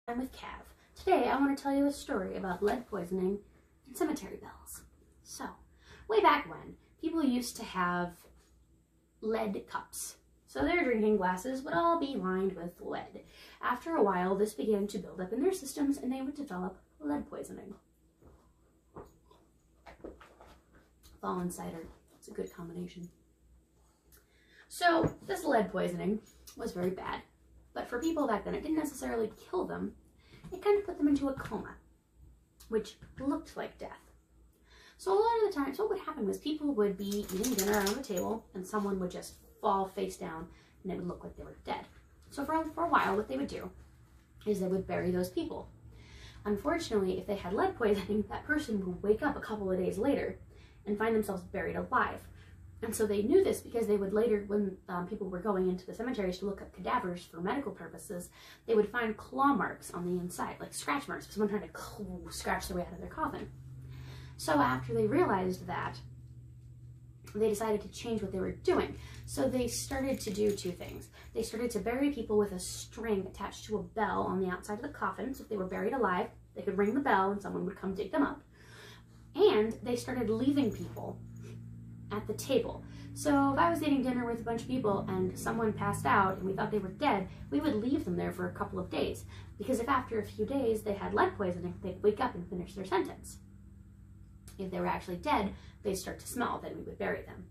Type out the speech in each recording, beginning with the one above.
I'm with Cav. Today I want to tell you a story about lead poisoning and cemetery bells. So, way back when, people used to have lead cups. So their drinking glasses would all be lined with lead. After a while, this began to build up in their systems and they would develop lead poisoning. Fallen cider. It's a good combination. So this lead poisoning was very bad. But for people back then, it didn't necessarily kill them. It kind of put them into a coma, which looked like death. So a lot of the times, what would happen was people would be eating dinner around the table and someone would just fall face down and it would look like they were dead. So for a while, what they would do is they would bury those people. Unfortunately, if they had lead poisoning, that person would wake up a couple of days later and find themselves buried alive. And so they knew this because they would later, when people were going into the cemeteries to look up cadavers for medical purposes, they would find claw marks on the inside, like scratch marks, someone trying to scratch their way out of their coffin. So after they realized that, they decided to change what they were doing. So they started to do two things. They started to bury people with a string attached to a bell on the outside of the coffin. So if they were buried alive, they could ring the bell and someone would come dig them up. And they started leaving people at the table. So if I was eating dinner with a bunch of people and someone passed out and we thought they were dead, we would leave them there for a couple of days. Because if after a few days they had lead poisoning, they'd wake up and finish their sentence. If they were actually dead, they'd start to smell, then we would bury them.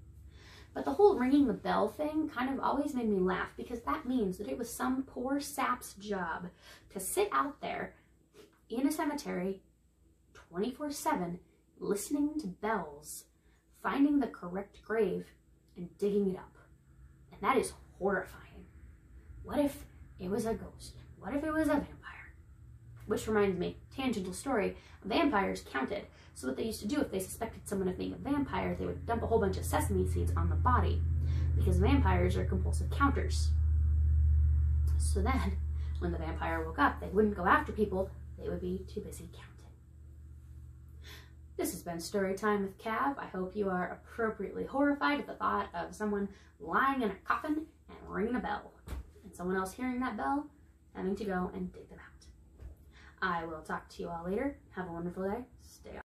But the whole ringing the bell thing kind of always made me laugh because that means that it was some poor sap's job to sit out there in a cemetery 24/7 listening to bells, finding the correct grave, and digging it up. And that is horrifying. What if it was a ghost? What if it was a vampire? Which reminds me, tangential story, vampires counted. So what they used to do if they suspected someone of being a vampire, they would dump a whole bunch of sesame seeds on the body because vampires are compulsive counters. So then, when the vampire woke up, they wouldn't go after people, they would be too busy counting. This has been Storytime with Cav. I hope you are appropriately horrified at the thought of someone lying in a coffin and ringing a bell, and someone else hearing that bell, having to go and dig them out. I will talk to you all later. Have a wonderful day.